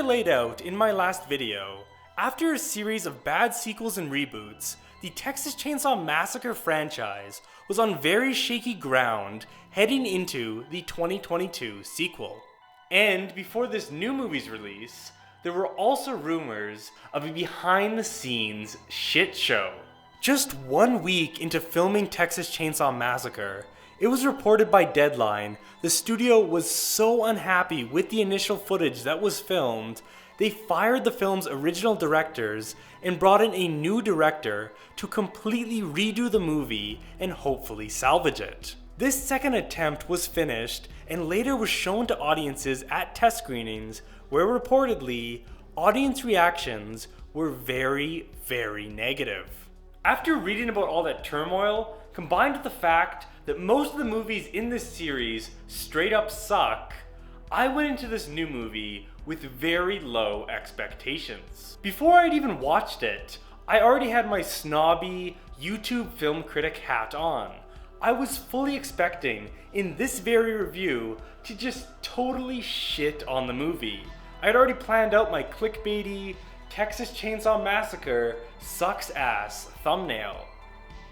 I laid out in my last video, after a series of bad sequels and reboots, the Texas Chainsaw Massacre franchise was on very shaky ground heading into the 2022 sequel. And before this new movie's release, there were also rumors of a behind-the-scenes shit show. Just 1 week into filming Texas Chainsaw Massacre, it was reported by Deadline the studio was so unhappy with the initial footage that was filmed, they fired the film's original directors and brought in a new director to completely redo the movie and hopefully salvage it. This second attempt was finished and later was shown to audiences at test screenings where reportedly audience reactions were very, very negative. After reading about all that turmoil, combined with the fact that most of the movies in this series straight up suck, I went into this new movie with very low expectations. Before I'd even watched it, I already had my snobby YouTube film critic hat on. I was fully expecting, in this very review, to just totally shit on the movie. I'd already planned out my clickbaity, Texas Chainsaw Massacre sucks ass thumbnail.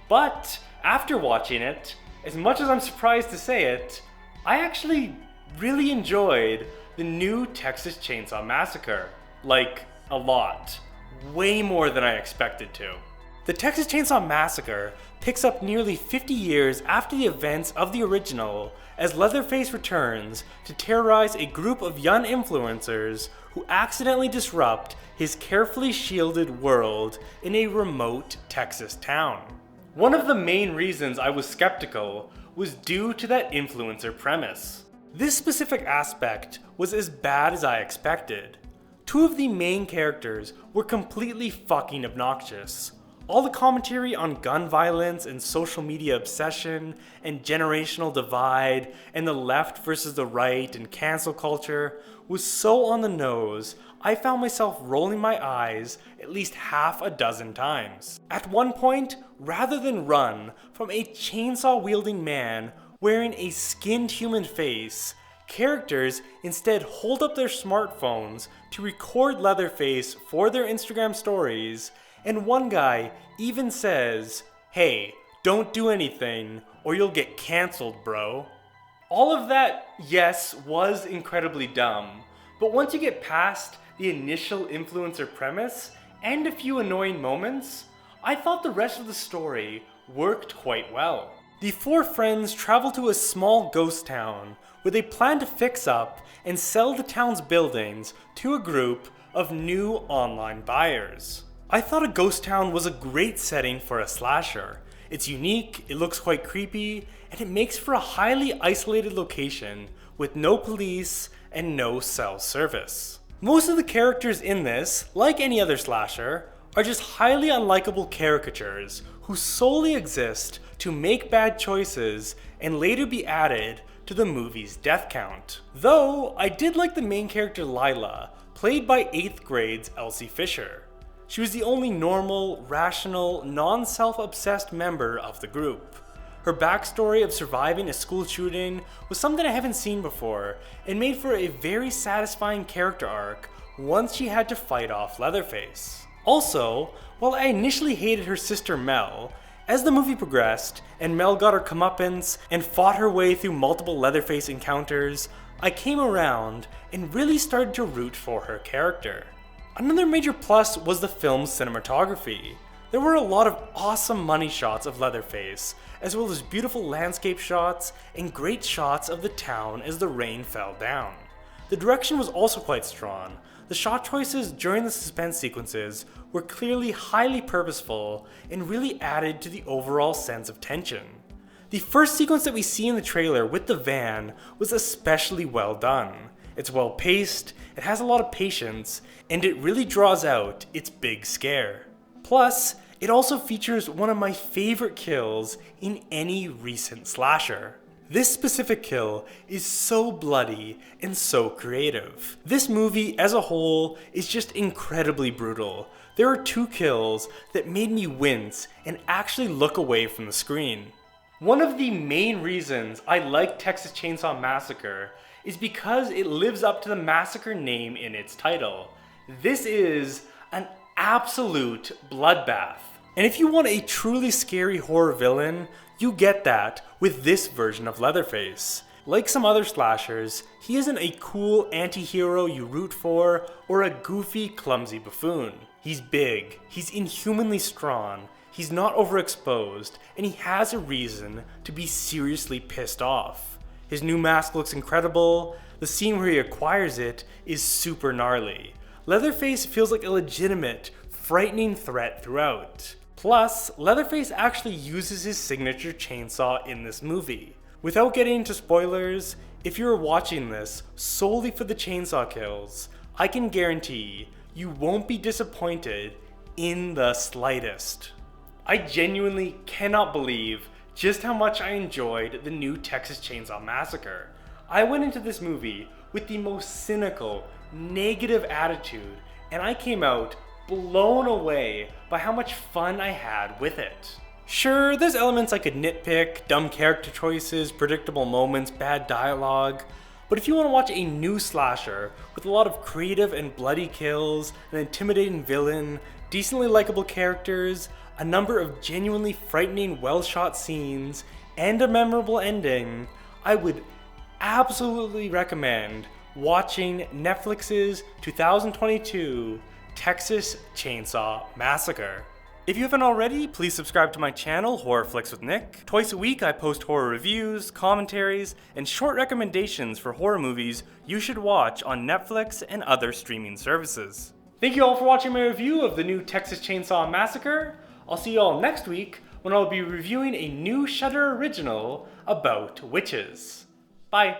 But after watching it, as much as I'm surprised to say it, I actually really enjoyed the new Texas Chainsaw Massacre. Like, a lot. Way more than I expected to. The Texas Chainsaw Massacre picks up nearly 50 years after the events of the original as Leatherface returns to terrorize a group of young influencers who accidentally disrupt his carefully shielded world in a remote Texas town. One of the main reasons I was skeptical was due to that influencer premise. This specific aspect was as bad as I expected. Two of the main characters were completely fucking obnoxious. All the commentary on gun violence and social media obsession and generational divide and the left versus the right and cancel culture was so on the nose, I found myself rolling my eyes at least half a dozen times. At one point, rather than run from a chainsaw-wielding man wearing a skinned human face, characters instead hold up their smartphones to record Leatherface for their Instagram stories, and one guy even says, "Hey, don't do anything or you'll get cancelled, bro." All of that, yes, was incredibly dumb, but once you get past the initial influencer premise and a few annoying moments, I thought the rest of the story worked quite well. The four friends travel to a small ghost town where they plan to fix up and sell the town's buildings to a group of new online buyers. I thought a ghost town was a great setting for a slasher. It's unique, it looks quite creepy, and it makes for a highly isolated location with no police and no cell service. Most of the characters in this, like any other slasher, are just highly unlikable caricatures who solely exist to make bad choices and later be added to the movie's death count. Though, I did like the main character Lila, played by 8th grade's Elsie Fisher. She was the only normal, rational, non-self-obsessed member of the group. Her backstory of surviving a school shooting was something I haven't seen before and made for a very satisfying character arc once she had to fight off Leatherface. Also, while I initially hated her sister Mel, as the movie progressed and Mel got her comeuppance and fought her way through multiple Leatherface encounters, I came around and really started to root for her character. Another major plus was the film's cinematography. There were a lot of awesome money shots of Leatherface, as well as beautiful landscape shots and great shots of the town as the rain fell down. The direction was also quite strong. The shot choices during the suspense sequences were clearly highly purposeful and really added to the overall sense of tension. The first sequence that we see in the trailer with the van was especially well done. It's well paced, it has a lot of patience, and it really draws out its big scare. Plus, it also features one of my favorite kills in any recent slasher. This specific kill is so bloody and so creative. This movie as a whole is just incredibly brutal. There are two kills that made me wince and actually look away from the screen. One of the main reasons I like Texas Chainsaw Massacre is because it lives up to the massacre name in its title. This is an absolute bloodbath. And if you want a truly scary horror villain, you get that with this version of Leatherface. Like some other slashers, he isn't a cool anti-hero you root for or a goofy, clumsy buffoon. He's big, he's inhumanly strong, he's not overexposed, and he has a reason to be seriously pissed off. His new mask looks incredible, the scene where he acquires it is super gnarly. Leatherface feels like a legitimate, frightening threat throughout. Plus, Leatherface actually uses his signature chainsaw in this movie. Without getting into spoilers, if you're watching this solely for the chainsaw kills, I can guarantee you won't be disappointed in the slightest. I genuinely cannot believe just how much I enjoyed the new Texas Chainsaw Massacre. I went into this movie with the most cynical, negative attitude, and I came out blown away by how much fun I had with it. Sure, there's elements I could nitpick, dumb character choices, predictable moments, bad dialogue, but if you want to watch a new slasher with a lot of creative and bloody kills, an intimidating villain, decently likable characters, a number of genuinely frightening, well-shot scenes, and a memorable ending, I would absolutely recommend watching Netflix's 2022 Texas Chainsaw Massacre. If you haven't already, please subscribe to my channel, Horror Flicks with Nick. Twice a week I post horror reviews, commentaries, and short recommendations for horror movies you should watch on Netflix and other streaming services. Thank you all for watching my review of the new Texas Chainsaw Massacre. I'll see you all next week when I'll be reviewing a new Shudder original about witches. Bye!